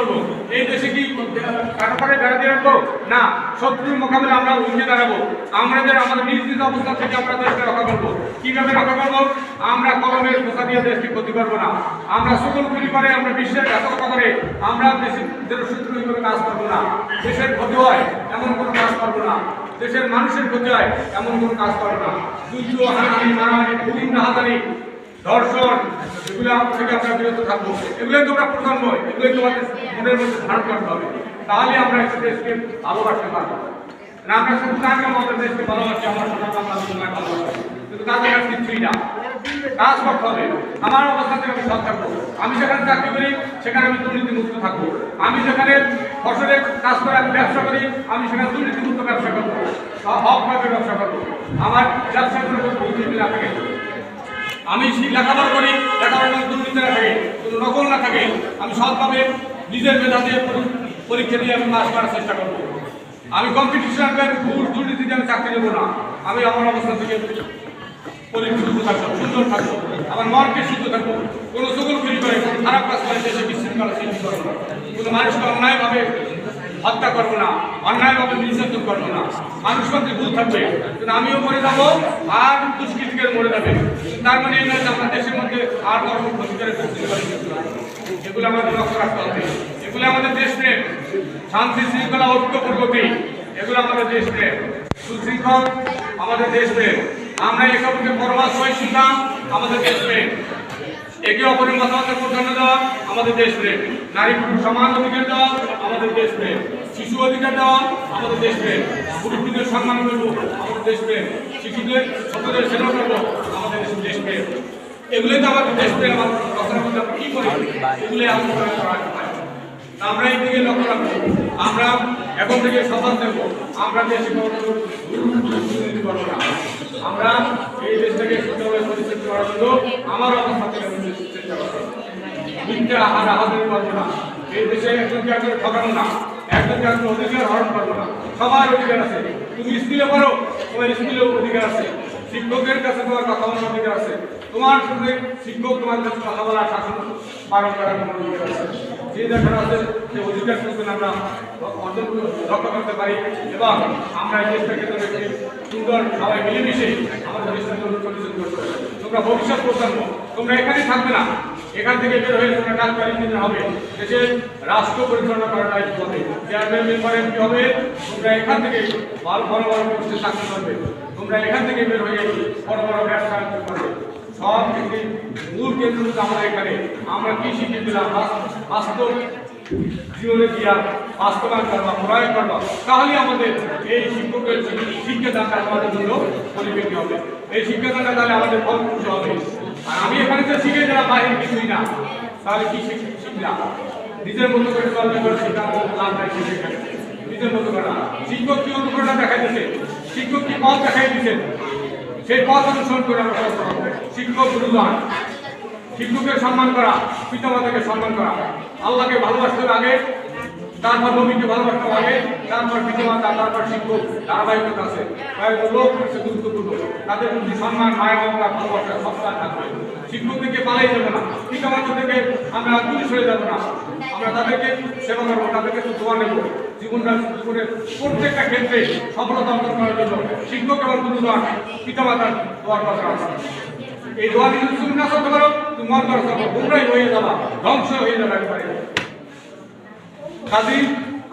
করবো? এই দেশে কি কাটাতারে বেড়া দিয়ে রাখবো? না, শত্রুর মোকাবিলা আমরা উঠে দাঁড়াবো। আমাদের নিজ নিজ অবস্থা থেকে আমরা দেশকে রক্ষা করবো। কিভাবে রক্ষা করবো? আমরা কলমের পোকা দিয়ে দেশকে ক্ষতি করবো না। আমরা সকলগুলি করে, আমরা বিশ্বের ঘাতকতা করে আমরা দেশের শত্রু হিসেবে কাজ করবো না। দেশের ক্ষতি হয় এমন কোনো কাজ করবো না। দেশের মানুষের ক্ষতি হয় এমন কোনো কাজ করবো না। যুদ্ধ, হানাহানি, মারামারি, খুন, রাহাজানি, ধর্ষণ, এগুলো থেকে আমরা বিরত থাকবো। এগুলোই তোমরা প্রজন্ম, এগুলোই তোমাদের মনের মধ্যে ধারণ করতে হবে। তাহলে আমরা একটা দেশকে ভালোবাসতে পারবো না। আমরা শুধু চাইলে আমাদের দেশকে ভালোবাসি, আমার সন্তান ভালোবাসি, কিন্তু কাজে কাজ কিছুই না। কাজ করতে হবে। আমার অবস্থা থেকে আমি সৎ থাকবো। আমি যেখানে চাকরি করি সেখানে আমি দুর্নীতিমুক্ত থাকবো। আমি যেখানে ফসলের কাজ করে আমি ব্যবসা করি, আমি সেখানে দুর্নীতিমুক্ত ব্যবসা করবো, হকভাবে ব্যবসা করবো। আমার ব্যবসা করে দুর্নীতি না থাকে। আমি লেখাপড়া করি, লেখাপড়া দুর্নীতি না থাকে, কোনো নকল না থাকে। আমি সৎভাবে নিজের মেধা দিয়ে পরীক্ষা দিয়ে আমি পাস করার চেষ্টা করবো। আমি কম্পিটিশন ঘুষ দুর্নীতি দিয়ে আমি চাকরি নেবো না। আমি আমার অবস্থান থেকে শুদ্ধ থাকবো, সুন্দর থাকবো, আমার মনকে শুদ্ধ থাকবো। কোনো সকলগুলি করে খারাপ কাজ করে দেশে বিশৃঙ্খলা সৃষ্টি করবো না। কোনো মানুষকে অন্যায়ভাবে হত্যা করবো না, অন্যায়ভাবে নির্যাতন করবো না। মানুষ মধ্যে ভুল থাকবে, কিন্তু আমিও মরে যাবো আর দুষ্কৃতিকের মরে যাবে। তার মানে এই নয় যে আমরা দেশের মধ্যে আর ধর্ম ক্ষতি করে এগুলো আমাদের লক্ষ্য রাখতে হবে। এগুলো আমাদের দেশপ্রেম, শান্তি শৃঙ্খলা, ঐক্য, প্রগতি, এগুলো আমাদের দেশপ্রেম, সুশৃঙ্খল আমাদের দেশপ্রেম। আমরা এসবকে পরমাস সহিষ্ণুতা আমাদের দেশপ্রেম, একে অপরের মতামতের প্রাধান্য দেওয়া আমাদের দেশপ্রেম, নারী পুরুষ সমান অধিকার দেওয়া আমাদের দেশপ্রেম, শিশু অধিকার দেওয়া আমাদের দেশপ্রেম, পুরুষদের সম্মান করবো আমাদের দেশপ্রেম, শিশুদের ছোটদের সেবা করবো আমাদের দেশপ্রেম। এগুলোই তো আমাদের দেশপ্রেম। আমার কথার মধ্যে আমরা কি করি? এগুলোই আমরা এই দিকে লক্ষ্য রাখবো। আমরা এখন থেকে সচেতন থাকবো। আমরা দেশে দুর্নীতি করবো না। আমরা এই দেশটাকে সুন্দরভাবে পরিচালিত করার জন্য আমার অবস্থা থেকে চেষ্টা করবো। মিথ্যা হাজারি করবো না। এই দেশে একজনকে একজন ঠকানো না, একজনকে একজন অধিকার হরণ করবো না। সবার অধিকার আছে। তুমি স্কুলে পড়ো, তোমার স্কুলেও অধিকার আছে। শিক্ষকের কাছে তোমার কথা বলার অধিকার আছে। তোমার সাথে শিক্ষক তোমার কাছে কথা বলার শাসন পালন করার কোনো অধিকার আছে। যে দেখানো আছে যে অধিকার করবেন আমরা অর্জন রক্ষা করতে পারি এবং আমরা এই দেশটাকে সুন্দর সবাই মিলেমিশে আমাদের দেশটাকে পরিচালিত করতে পারি। তোমরা ভবিষ্যৎ প্রজন্ম, তোমরা এখানেই থাকবে না। এখান থেকে বের হয়ে তোমরা ডাক্তার, ইঞ্জিনিয়ার হবে, দেশের রাষ্ট্র পরিচালনা করার দায়িত্ব হবে, চেয়ারম্যান, মেম্বার, এমপি হবে। তোমরা এখান থেকে বড় বড় পোস্টে চাকরি করবে। তোমরা এখান থেকে বের হয়ে বড় বড় ব্যবসা করবে। সব থেকে মূল কেন্দ্র হচ্ছে আমরা এখানে। আমরা কি শিখে দিলাম? বাস্তব জীবনে দিয়া বাস্তবায়ন করবা, প্রয়োগ করবা, তাহলে আমাদের এই শিক্ষকের শিক্ষাদানটা আমাদের জন্য পরিপেক্ষী হবে। এই শিক্ষাদানটা তাহলে আমাদের ফলপ্রসূ হবে। আর আমি এখানে তো শিখে গেলাম, বাইরে কিছুই না, তাহলে কি শিখলাম? নিজের মতো করে চলবে করে শিক্ষা লাভ নাই। নিজের মতো করে শিক্ষক কি অনুপ্রেরণা দেখাই দিচ্ছে, শিক্ষক কি পথ দেখাই দিচ্ছেন, সেই পথ অনুসরণ করে আমরা শিক্ষক গুরুজন, শিক্ষকের সম্মান করা, পিতামাতাকে সম্মান করা, আল্লাহকে ভালোবাসতে হবে আগে, তারপর নবীকে ভালোবাসতে হবে আগে, তারপর পিতামাতা, তারপর শিক্ষক। ধারাবাহিকতা আছে, কয়েকটা লোক হচ্ছে গুরুত্বপূর্ণ। তাদের প্রতি সম্মান, মায়া, মমতা, ভালোবাসা সবসময় থাকবে। শিক্ষক থেকে পালাই যাবে না, পিতামাতা থেকে আমরা দূরে সরে যাবো না। আমরা তাদেরকে সেবা করবো, তাদেরকে দোয়া নেবো। জীবনের প্রত্যেকটা ক্ষেত্রে সফলতা অর্জন করার জন্য শিক্ষক এবং গুরুজন, পিতামাতার দোয়ার দরকার আছে। এই দোয়া যদি তুমি না করতে পারো, তুমি মন করা করবো, তোমরাই হয়ে যাবা, ধ্বংস হয়ে যাবে একবারে। কাজী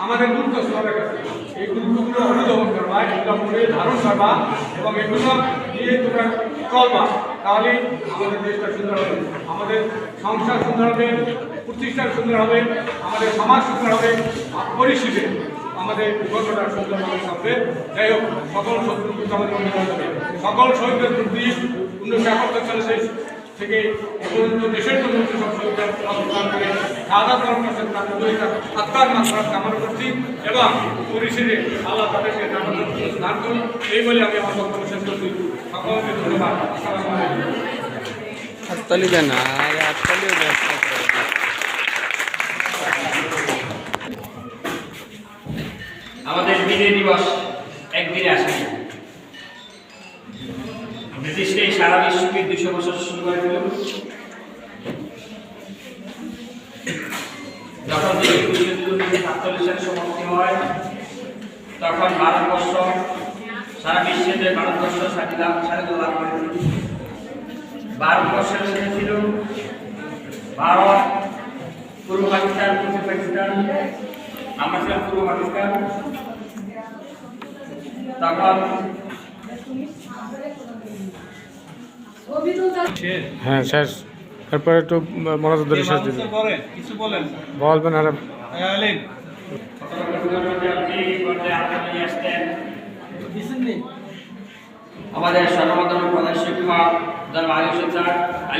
আমাদের গুরুত্ব সবার কাছে এই গুরুত্বগুলো অনুধাবন করবা, এগুলো মনে ধারণ করবা এবং এগুলো নিয়ে তোমরা চলবা। তাহলে আমাদের দেশটা সুন্দর হবে, আমাদের সংসার সুন্দর হবে, প্রতিষ্ঠান সুন্দর হবে, আমাদের সমাজ সুন্দর হবে, পরিস্থিতি আমাদের গল্পটা সুন্দরভাবে থাকবে। যাই হোক, সকল শত্রু আমাদের মনে করা যাবে। সকল শহীদের প্রতি 1971 সালে শেষ থেকে এ পর্যন্ত দেশের জন্য সব শহীদদের অবদান করে আঘাত আত্মার মাত্রা কামনা করছি এবং পরিশেষে আল্লাহ তাদেরকে দান করুন। এই বলে আমি আমার বক্তব্য শেষ করছি। সকলকে ধন্যবাদ। আসসালামু আলাইকুম। আমাদের বিজয় দিবস একদিনে আসেনি। ব্রিটিশরা সারা বিশ্বকে 200 বছর শুরু করে দিল। যখন 1947 সালে সমাপ্তি হয় তখন ভারতবর্ষ সারা বিশ্বে যে ভারতবর্ষ স্বাধীনতা লাভ করেছিল, ভারতবর্ষের মধ্যে ছিল ভারত, পূর্ব পাকিস্তান, পশ্চিম পাকিস্তান, আমরা ছিলাম পূর্ব পাকিস্তান। তখন হ্যাঁ শেষ। এরপরে একটু মনোযোগ ধরে শেষ দিন কিছু বলেন বলবেন আর আমাদের সর্বপ্রথম প্রধান শিক্ষক জনাব আলী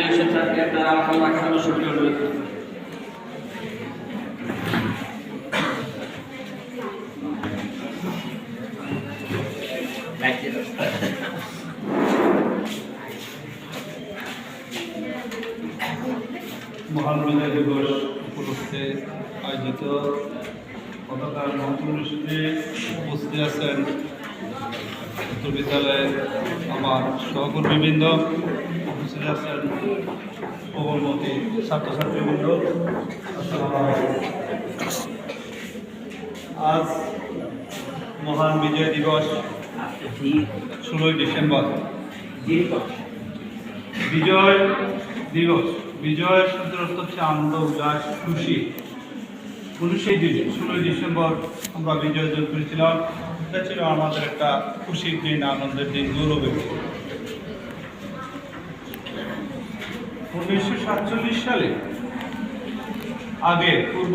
হোসেন স্যারকে তারা আমার রাখার সুযোগ অনুরোধ করছি। মহান বিজয় দিবস উপলক্ষে আয়োজিত পতাকা মহৎ অনুষ্ঠানে উপস্থিত আছেন উত্তর বিদ্যালয়ের আমার সহকর্মীবৃন্দ, উপস্থিত আছেন প্রবলমতী ছাত্রছাত্রীবৃন্দ। আজ মহান বিজয় দিবস 16ই ডিসেম্বর। বিজয় দিবস, বিজয় শব্দের অর্থ হচ্ছে আনন্দ, উল্লাস, খুশি। 16ই ডিসেম্বর আমরা বিজয় অর্জন করেছিলাম। এটা ছিল আমাদের একটা খুশির দিন, আনন্দের দিন, গৌরবের দিন। 1947 সালে আগে পূর্ব